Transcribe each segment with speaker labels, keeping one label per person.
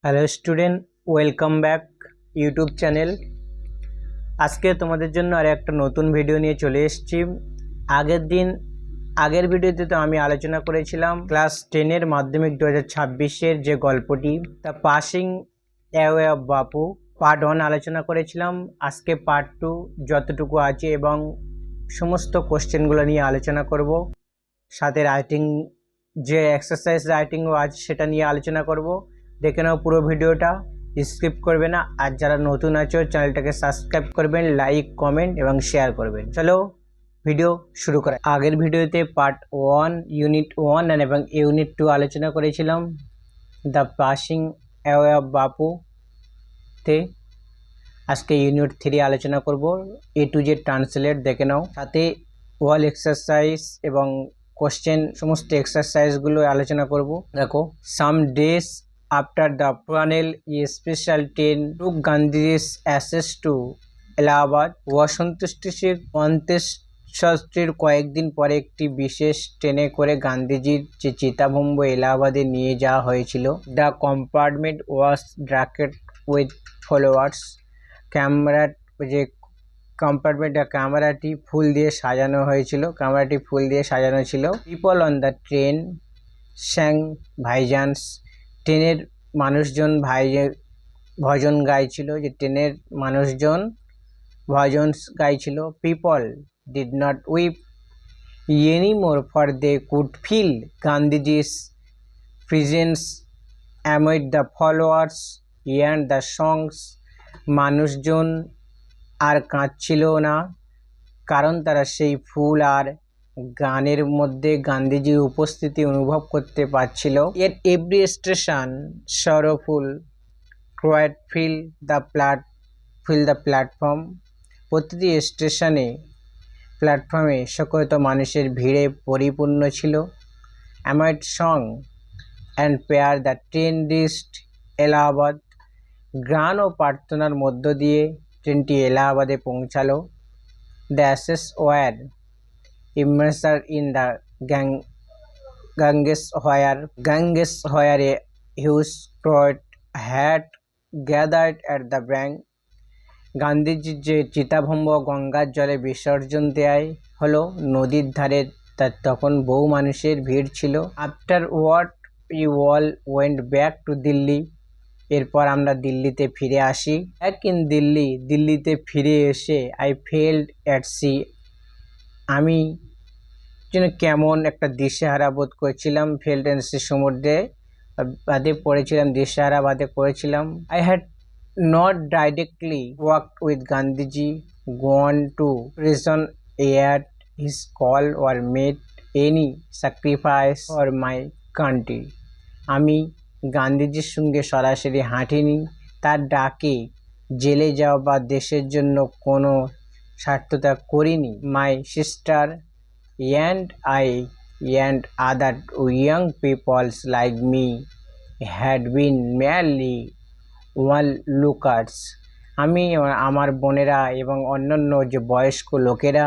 Speaker 1: Hello student, welcome back YouTube channel. আজকে তোমাদের জন্য আর একটা নতুন ভিডিও নিয়ে চলে এসেছি। আগের ভিডিওতে তো আমি আলোচনা করেছিলাম ক্লাস 10-এর মাধ্যমিক 2026-এর যে গল্পটি the passing away of Bapu part 1 আলোচনা করেছিলাম। আজকে পার্ট 2 যতটুকু আছে এবং সমস্ত কোশ্চেনগুলো নিয়ে আলোচনা করব, সাথে রাইটিং যে এক্সারসাইজ রাইটিংও আছে সেটা নিয়ে আলোচনা করব। দেখে নাও পুরো ভিডিওটা, স্কিপ করবে না। আর যারা নতুন আছো চ্যানেলটাকে সাবস্ক্রাইব করবেন, লাইক কমেন্ট এবং শেয়ার করবেন। চলো ভিডিও শুরু করা। আগের ভিডিওতে পার্ট 1 ইউনিট 1 এবং ইউনিট 2 আলোচনা করেছিলাম দ্য পাসিং অ্যাওয়ে অফ বাপু তে। আজকে ইউনিট 3 আলোচনা করব, A to Z ট্রান্সলেট দেখে নাও, সাথে ওয়াল এক্সারসাইজ এবং কোশ্চেন সমস্ত এক্সারসাইজগুলো আলোচনা করব। দেখো, some days after the funeral special train took Gandhiji's ashes to Allahabad. অসন্তুষ্টির অন্ত্যেষ্টির কয়েকদিন পরে একটি বিশেষ ট্রেনে করে গান্ধীজির যে চিতাভস্ম এলাহাবাদে নিয়ে যাওয়া হয়েছিল। The compartment was decorated with flowers. যে ক্যামেরাটি ফুল দিয়ে সাজানো হয়েছিল, ক্যামেরাটি ফুল দিয়ে সাজানো ছিল। People on the train sang bhajans. ট্রেনের মানুষজন ভজন গাইছিল, যে ট্রেনের মানুষজন ভজন গাইছিল। People did not weep any more for they could feel Gandhiji's presence amid the followers and the songs. মানুষজন আর কাঁদছিল না, কারণ তারা সেই ফুল আর গানের মধ্যে গান্ধীজির উপস্থিতি অনুভব করতে পারছিল। এর every station sorrowful crowd fill the platform. প্রতিটি স্টেশনে প্ল্যাটফর্মে সকলত মানুষের ভিড়ে পরিপূর্ণ ছিল। Amid song and prayer the train reached Allahabad. গান ও প্রার্থনার মধ্য দিয়ে ট্রেনটি এলাহাবাদে পৌঁছালো। The ashes were immersed in the Ganges where a huge crowd had gathered at the bank. গান্ধীজির যে চিতাভস্ম গঙ্গার জলে বিসর্জন দেয় হলো নদীর ধারে, তখন বহু মানুষের ভিড় ছিল। Afterward you all went back to Delhi. এরপর আমরা দিল্লিতে ফিরে আসি। ব্যাক ইন দিল্লিতে ফিরে এসে আই ফেল্ট অ্যাট সি। আমি যেন কেমন একটা দিশেহারা বোধ করেছিলাম। ফেল্ট অ্যাট সি সমুদ্রে বাদে পড়েছিলাম, দিশেহারা বাদে পড়েছিলাম। I had not directly worked with Gandhiji, gone to prison at his call or made any sacrifice for my country. আমি গান্ধীজির সঙ্গে সরাসরি হাঁটিনি, তার ডাকে জেলে যাওয়া বা দেশের জন্য কোনো স্বার্থত্যাগ করিনি। My sister and I and other young peoples like me had been merely onlookers. আমি আমার বোনেরা এবং অন্যান্য যে বয়স্ক লোকেরা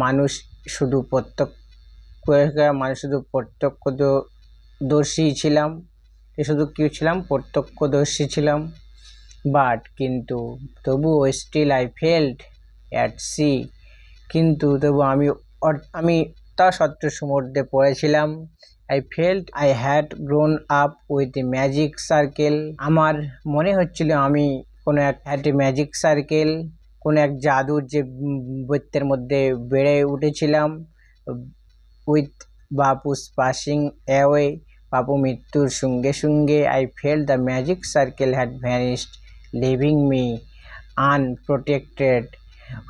Speaker 1: মানুষ শুধু প্রত্যক্ষদর্শী ছিলাম, প্রত্যক্ষদর্শী ছিলাম। বাট কিন্তু তবুও still I felt at sea. কিন্তু তবু আমি তা সত্ত্বেও সমুদ্রে পড়েছিলাম। I felt I had grown up with a magic circle. আমার মনে হচ্ছিল আমি কোনো ম্যাজিক সার্কেল, কোনো এক জাদুর যে বৃত্তের মধ্যে বেড়ে উঠেছিলাম। With Bapu's passing away. বাপু মৃত্যুর সঙ্গে সঙ্গে I felt the magic circle had vanished living me unprotected.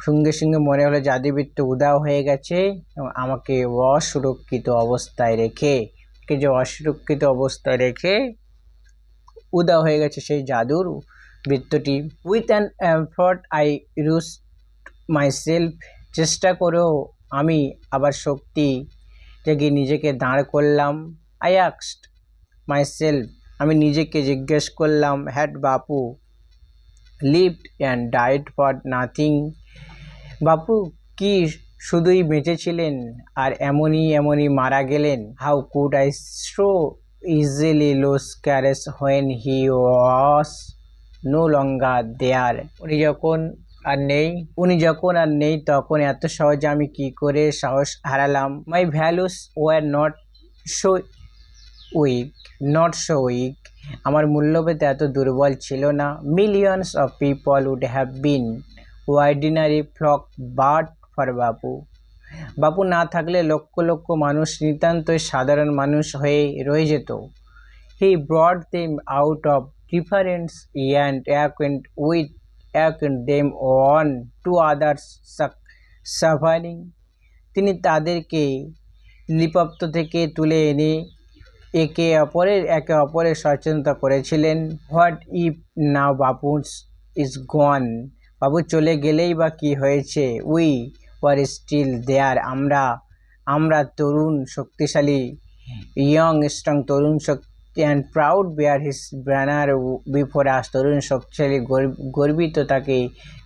Speaker 1: সঙ্গে সঙ্গে মনে হলো জাদুবৃত্ত উধাও হয়ে গেছে এবং আমাকে অসুরক্ষিত অবস্থায় রেখে উধাও হয়ে গেছে সেই জাদুর বৃত্তটি। With an effort I roused myself. চেষ্টা করেও আমি আবার শক্তি জেগে নিজেকে দাঁড় করলাম। I asked myself. আমি নিজেকে জিজ্ঞেস করলাম, had Bapu lived and died for nothing. Bapu কি শুধুই বেঁচেছিলেন আর এমনই মারা গেলেন? How could I so easily lose courage when he was no longer there. উনি যখন আর নেই তখন এত সহজে আমি কি করে সাহস হারালাম। My values were not so weak, আমার মূল্যবোধ এত দুর্বল ছিল না। Millions of people would have been ordinary flock but for Bapu না থাকলে লক্ষ লক্ষ মানুষ নিতান্তই সাধারণ মানুষ হয়ে রয়ে যেত। He brought them out of difference and acquaint them on to others suffering, তিনি তাদেরকে লিপ্ত থেকে তুলে এনে একে অপরের সচেতনতা করেছিলেন। What if now Bapu is গন, বাবু চলে গেলেই বা কি হয়েছে। উই ওয়ার স্টিল দেয়ার, আমরা তরুণ শক্তিশালী, ইয়ং স্ট্রং তরুণ শক্তি, and proud bear his banner before us, তরুণ শক্তিশালী গর্বিত তাকে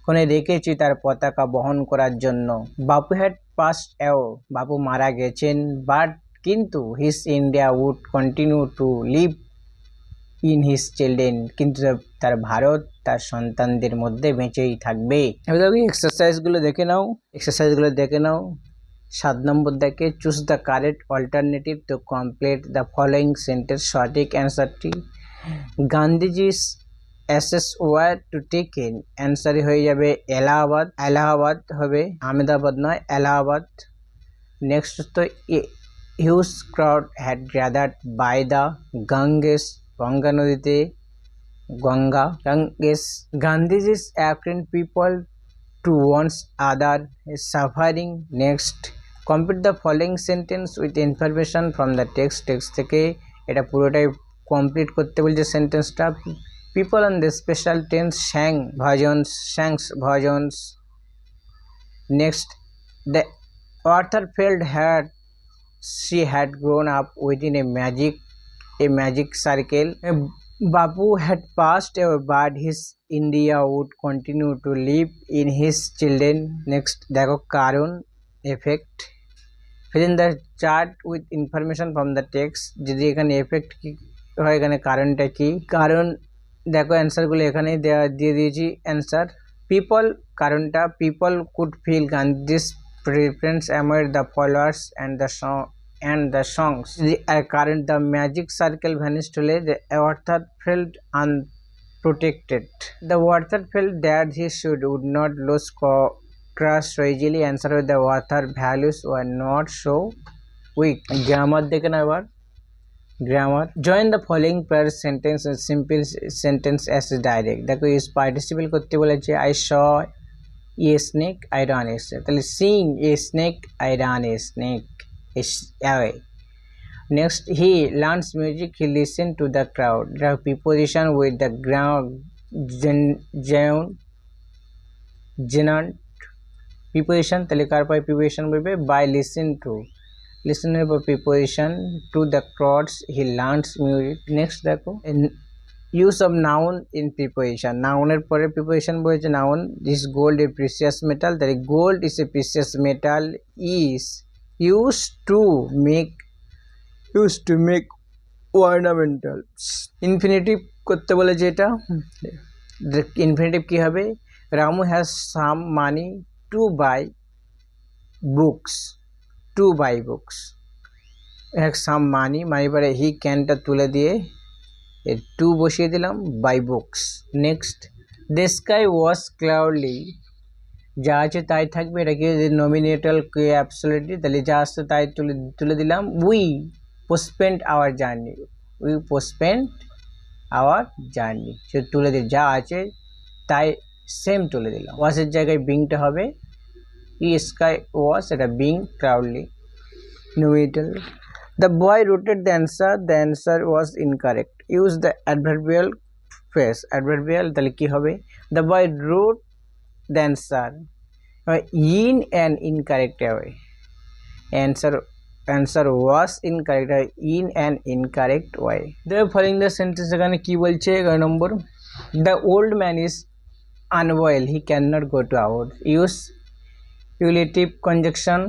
Speaker 1: কোণে রেখেছি তার পতাকা বহন করার জন্য। বাপু হ্যাড পাস্ট অ্যাও, বাপু মারা গেছেন, বাট কিন্তু his India would continue to live in his children, কিন্তু তার ভারত তার সন্তানদের মধ্যে বেঁচেই থাকবে। এবার এক্সারসাইজগুলো দেখে নাও। 7 নম্বর দেখে choose the correct alternative to complete the following sentence. সঠিক অ্যান্সারটি Gandhiji's ashes were to taken, অ্যান্সারই হয়ে যাবে এলাহাবাদ হবে, আহমেদাবাদ নয়, এলাহাবাদ। নেক্সট তো huge crowd had gathered by the Ganges, Ganga নদীতে, Ganges. Gandhiji's apparent people to one's other suffering. Next complete the following sentence with information from the text থেকে এটা পুরোটাই কমপ্লিট করতে বলছে সেন্টেন্সটা। People on the special trains স্যাং bhajans. Next the author felt she had grown up within a magic circle. Bapu had passed away, but his India would continue to live in his children. Next দেখো কারণ effect. Fill in the chart with information from the text. যদি এখানে effect কি হয়, এখানে কারণটা কি, কারণ দেখো অ্যান্সারগুলো এখানে দিয়ে দিয়েছি অ্যান্সার। পিপল, কারণটা people could feel Gandhi's preference among the followers and the songs. The current the magic circle vanished hole the author felt unprotected. The author felt that he would not lose trust so easily. Answer with the author values were not so weak. Grammar দেখে না এবার grammar. Join the following pair sentence with simple sentence as direct. দেখো ইস participle করতে বলেছে I saw a snake, I ran a snake, তাহলে seeing a snake, I ran a snake away. Next, he learns music, he listened to the crowd. The preposition with the ground genant preposition, তাহলে কার পরে preposition বলবে by listen এর পর preposition to the crowds, he learns music. Next দেখো use of noun in preposition, noun এর পরে preposition বলেছে noun. This gold a precious metal, that gold is a precious metal is used to make ornamentals. infinitive করতে বলেছে এটা, infinitive কি হবে, Ramu has some money to buy books, has some money মানে পরে he ক্যানটা তুলে দিয়ে টু বসিয়ে দিলাম by books. Next the sky was cloudy, যা আছে তাই থাকবে, এটা কি নমিনেটাল কে অ্যাবসলিউটলি, তাহলে যা আসছে তাই তুলে দিলাম। উই পোস্টপেন্ড আওয়ার জার্নি, সে তুলে দিই, যা আছে তাই সেম তুলে দিলাম। ওয়াসের জায়গায় বিংটা হবে, ই স্কাই ওয়াজ, এটা being ক্লাউডলি নমিনেটাল। The boy wrote the answer was incorrect. Use the adverbial phrase. Adverbial তাহলে কি হবে, the boy wrote the answer in an incorrect way. Answer was incorrect in an incorrect way. The following the sentence এখানে কি বলছে, 11 নম্বর, the old man is unwell, he cannot go to out. Use relative conjunction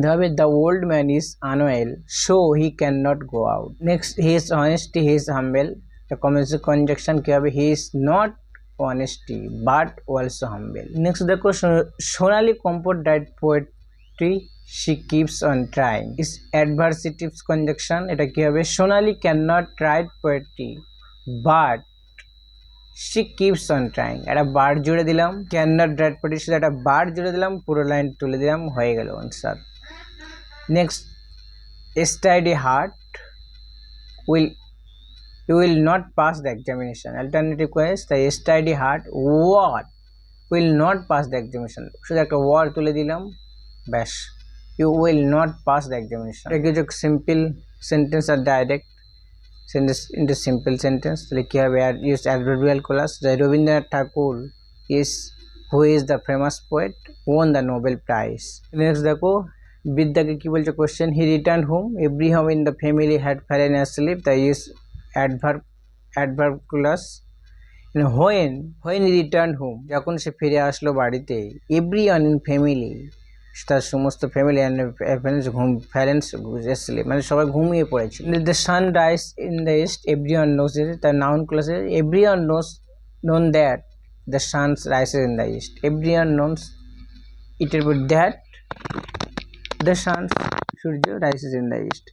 Speaker 1: The old man is unwell, so he cannot go out. Next, he is honesty, he is humble. The conjunction কি হবে? He is not honesty but also humble. Next দেখো Sonali Comfort died poetry, she keeps on trying. Is adversative conjunction, এটা কি হবে? Sonali cannot write poetry but she keeps on trying. একটা বার জুড়ে দিলাম, cannot write poetry সাথে একটা বার জুড়ে দিলাম, পুরো লাইন তুলে দিলাম, হয়ে গেল answer. Next, a steady heart you will not pass the examination. Alternative quest, the steady heart what will not pass the examination. শুধু একটা word তুলে দিলাম, ব্যাস, you will not pass the examination. এটা কিছু simple sentence আর direct sentence into simple sentence, তাহলে কি হবে? আর use adverbial clause. The Rabindranath Tagore is who is the famous poet won the Nobel Prize. Next দেখো বিদ্যাকে কি বলছে question, he return home, every home in the family had ফ্যালেন asleep, the use adverb class. When return home, যখন সে ফিরে আসলো বাড়িতে, every one in family, তার সমস্ত family ফ্যালেন্স asleep মানে সবাই ঘুমিয়ে পড়েছিল। The sun rise in the east, every one knows, তার নাউন ক্লাসে every one known that the sun rises in the east, every one knows ইটের পর দ্যাট দ্য সান সূর্য রাইসেস ইন দ্য ইস্ট,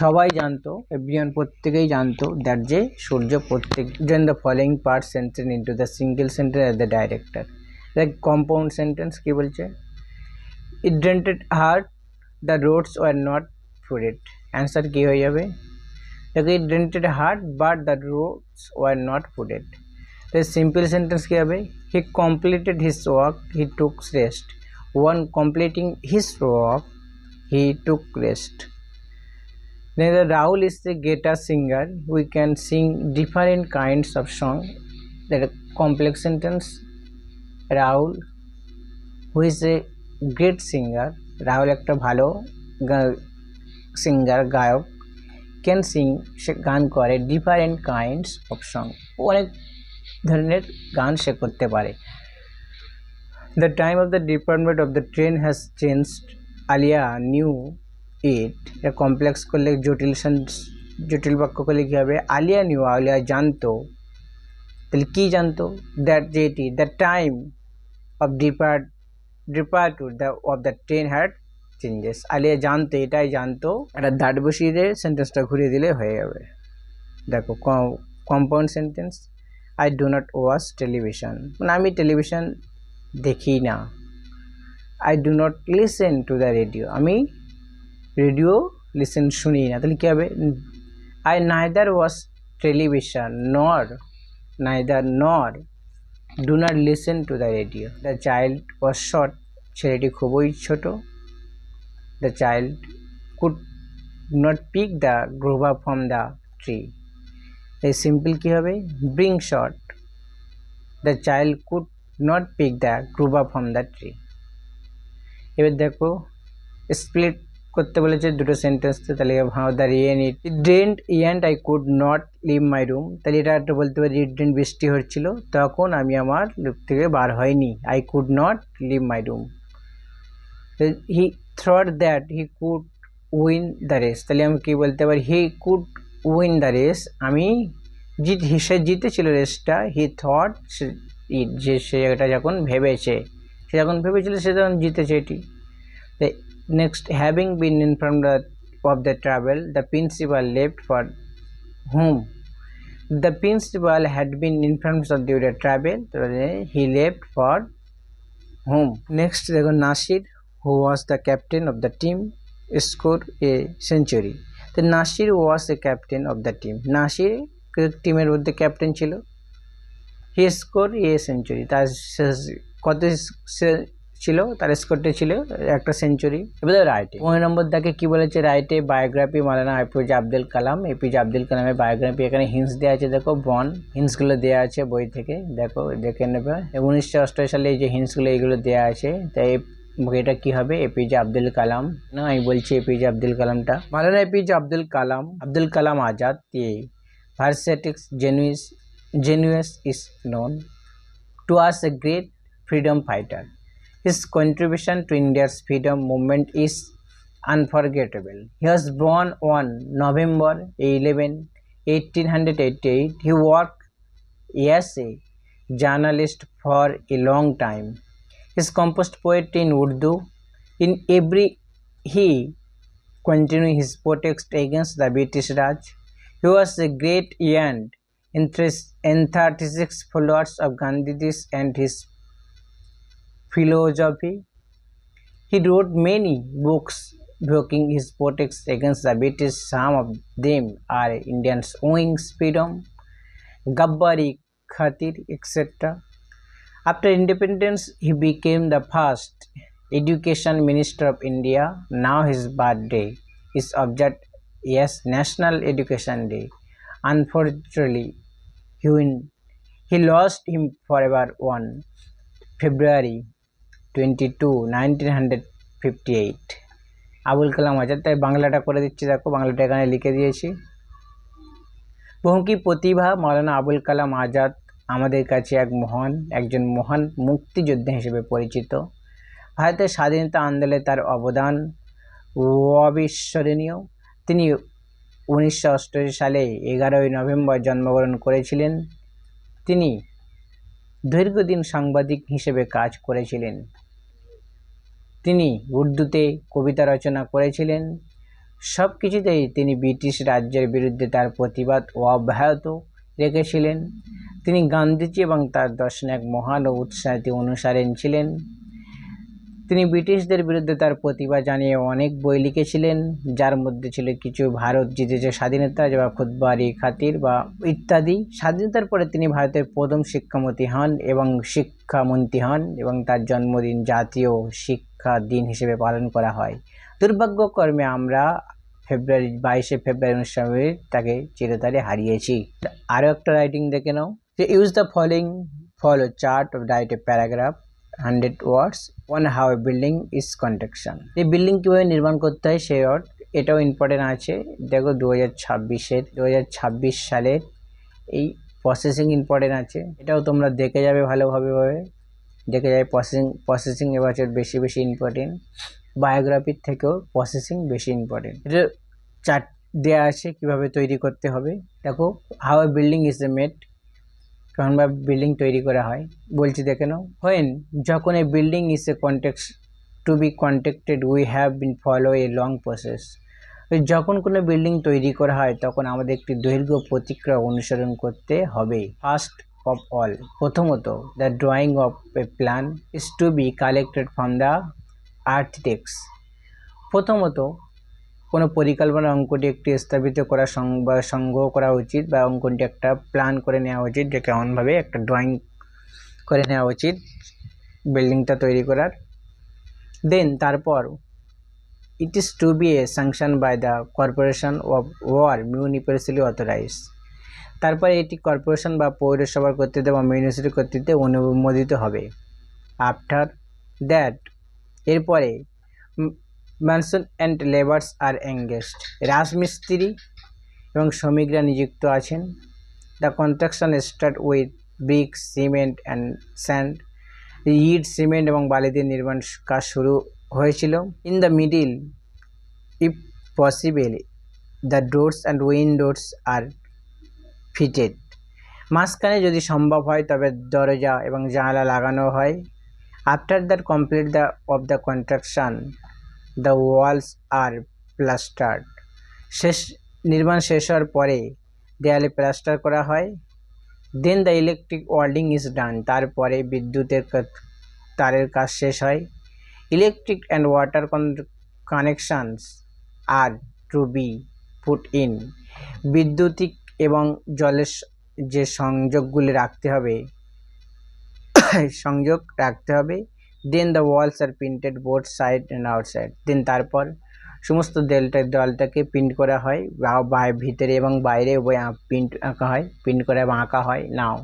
Speaker 1: সবাই জানতো, এভরিওয়ান প্রত্যেকেই জানতো, that যে সূর্য প্রত্যেক। Join the following part sentence into the single sentence as the director. Like compound sentence কি বলছে, it rained hard, the roads were not flooded, answer কি হয়ে যাবে? দেখো it rained hard but the roads were not flooded. তো simple sentence কি হবে, he completed his work, he took rest. One completing his work, he took rest. Neither Rahul is a guitar singer. We can sing different kinds of song. That a complex sentence. Rahul, who is a great singer, Rahul একটা ভালো singer গায়ক, can sing সে গান করে, different kinds of song অনেক ধরনের গান সে করতে পারে। The time of the departure of the train has changed. Alia knew it. A complex করলে জটিল বাক্য করলে কি হবে? আলিয়া নিউ, আলিয়া জানতো, তাহলে কি জানতো? দ্যাট যেটি the time of departure of the train had changes. Alia জানতো, এটাই জানতো, একটা দ্যাট বসিয়ে দিয়ে সেন্টেন্সটা ঘুরিয়ে দিলে হয়ে যাবে। দেখো compound sentence, I do not watch television, মানে আমি টেলিভিশন দেখি না। I do not listen to the radio, আমি রেডিও শুনি না, তাহলে কী হবে? I neither watch television nor do not listen to the radio. The child was short, ছেলেটি খুবই ছোট। The child could not pick the guava from the tree, এই সিম্পল কী হবে? ব্রিং short, the child could not pick the guava from the tree. এবার দেখো split করতে বলেছে দুটো সেন্টেন্স, তাহলে how the rain it rained and I could not leave my room, তাহলে এটা একটা বলতে পারি ইট ড্রেন্ট, বৃষ্টি হচ্ছিল তখন আমি আমার রুম থেকে বার হয়নি। I could not leave my room. He thought that he could win the race, তাহলে আমি কি বলতে পারি? He could win the race, আমি সে জিতেছিল রেসটা। হি থট যে সে এটা যখন ভেবেছে, সে যখন ভেবেছিল সে যখন জিতেছে এটি। Next, having been informed of the travel, the principal left for home. The principal had been informed of the travel, he left for home. Next দেখো Nasir, who was the captain of the team, score a century. তো Nasir was a captain of the team, Nasir টিমের মধ্যে captain ছিল। He score a century, তার কত ছিল? তার স্কোরটা ছিল একটা সেঞ্চুরি। এবার রাইটে 15 নম্বর দেখে কি বলেছে, রাইটে বায়োগ্রাফি মাওলানা এপিজে আব্দুল কালাম। এপিজে আব্দুল কালামের বায়োগ্রাফি, এখানে হিন্টস দেওয়া আছে, দেখো বন হিন্টসগুলো দেওয়া আছে বই থেকে, দেখো দেখে নেবে। 1988 সালে এই যে হিন্টসগুলো এইগুলো দেওয়া আছে, তাই এটা কি হবে? এপিজে আব্দুল কালাম না, আমি বলছি এপিজে আব্দুল কালামটা। মাওলানা এপিজে আব্দুল কালাম আজাদ ভার্সেটিক্স genuous is known to us a great freedom fighter. His contribution to India's freedom movement is unforgettable. He was born on November 11, 1888. He worked as a journalist for a long time. He composed poetry in Urdu. In every he continued his protest against the British Raj. He was a great and enthusiastic followers of Gandhi's and his philosophy. He wrote many books evoking his protests against the British. Some of them are Indians Wings Freedom, Gabbari Khatir, etc. After independence, he became the first Education Minister of India. Now his birthday is observed as National Education Day. Unfortunately, he lost him forever on February 22, 1958. Abul Kalam Azad. তাই বাংলাটা করে দিচ্ছি, দেখো বাংলাটা এখানে লিখে দিয়েছি। বহুমুখী প্রতিভা মাওলানা আবুল কালাম আজাদ আমাদের কাছে একজন মহান মুক্তিযোদ্ধা হিসেবে পরিচিত। ভারতের স্বাধীনতা আন্দোলনে তার অবদান অবিস্মরণীয়। তিনি 1988 সালে 11 নভেম্বর জন্মগ্রহণ করেছিলেন। তিনি দীর্ঘদিন সাংবাদিক হিসেবে কাজ করেছিলেন। তিনি উর্দুতে কবিতা রচনা করেছিলেন। সব কিছুতেই তিনি ব্রিটিশ রাজ্যের বিরুদ্ধে তার প্রতিবাদ অব্যাহত রেখেছিলেন। তিনি গান্ধীজি এবং তার দর্শনের এক মহান ও উৎসাহিত অনুসারী ছিলেন। তিনি ব্রিটিশদের বিরুদ্ধে তার প্রতিবাদ জানিয়ে অনেক বই লিখেছিলেন, যার মধ্যে ছিল কিছু ভারত জিতেছে স্বাধীনতা বা খুদবারি খাতির বা ইত্যাদি। স্বাধীনতার পরে তিনি ভারতের প্রথম শিক্ষামন্ত্রী হন এবং তার জন্মদিন জাতীয় শিক্ষা দিন হিসেবে পালন করা হয়। দুর্ভাগ্যক্রমে আমরা 22 ফেব্রুয়ারি 1990 তাকে চিরতরে হারিয়েছি। আরও একটা রাইটিং দেখে নাও যে use the follow chart of write a paragraph 100 words on how a building is construction. এই বিল্ডিং কীভাবে নির্মাণ করতে হয় সেই ওয়ার্ড, এটাও ইম্পর্টেন্ট আছে। দেখো 2026 সালের এই প্রসেসিং ইম্পর্টেন্ট আছে, এটাও তোমরা দেখে যাবে ভালোভাবে দেখে যাবে। প্রসেসিং এবছর বেশি ইম্পর্টেন্ট, বায়োগ্রাফির থেকেও প্রসেসিং বেশি ইম্পর্টেন্ট। এটা চার্ট দেওয়া আছে কীভাবে তৈরি করতে হবে। দেখো how a building is a made, কেমনভাবে বিল্ডিং তৈরি করা হয় বলছি, দেখে নাও। যখন a building is a to be contracted we have been follow a long process. যখন কোনো বিল্ডিং তৈরি করা হয় তখন আমাদের একটি দৈর্ঘ্য প্রতিক্রিয়া অনুসরণ করতে হবে। ফার্স্ট অফ অল, প্রথমত the drawing of a plan is to be collected from the architects. প্রথমত কোনো পরিকল্পনা অঙ্কটি একটি স্থাপিত করা সংগ্রহ করা উচিত, বা অঙ্কনটি একটা প্ল্যান করে নেওয়া উচিত, যে কেমনভাবে একটা ড্রয়িং করে নেওয়া উচিত বিল্ডিংটা তৈরি করার। দেন তারপর it is to B A sanction by the corporation of war মিউনিসিপ্যালি authorize. তারপরে এটি কর্পোরেশন বা পৌরসভার কর্তৃত্বে বা মিউনিসিপ্যালিটি কর্তৃত্বে অনুমোদিত হবে। আফটার দ্যাট, এরপরে mason and labours are engaged, রাজমিস্ত্রি এবং শ্রমিকরা নিযুক্ত আছেন। The construction start with brick, cement and sand. ইট, সিমেন্ট এবং বালি দিয়ে নির্মাণ কাজ শুরু হয়েছিল। In the middle, if possible, the doors and windows are fitted. মাঝখানে যদি সম্ভব হয় তবে দরজা এবং জানালা লাগানো হয়। After that complete of the construction the walls are plastered. নির্মাণ শেষ হওয়ার পরে দেয়ালে প্লাস্টার করা হয়। দেন দ্য ইলেকট্রিক ওয়ার্ডিং ইজ ডান, তারপরে বিদ্যুতের তারের কাজ শেষ হয়। Electric and water connections are to be put in. বিদ্যুতিক এবং জলের যে সংযোগ রাখতে হবে। Then the walls are printed both side and outside. Then তারপর সমস্ত দেয়ালটাকে প্রিন্ট করা হয়, ভিতরে এবং বাইরে উভয় প্রিন্ট করে এবং আঁকা হয়। Now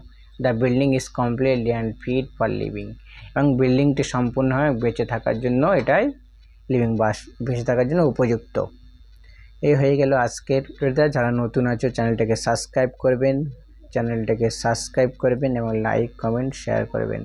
Speaker 1: the building is completely and fit for living. এবং বিল্ডিংটি সম্পূর্ণ হয় বেঁচে থাকার জন্য, এটাই বেঁচে থাকার জন্য উপযুক্ত। এই হয়ে গেল আজকের ভিডিওটা। যারা নতুন আছো চ্যানেলটাকে সাবস্ক্রাইব করবেন এবং লাইক, কমেন্ট, শেয়ার করবেন।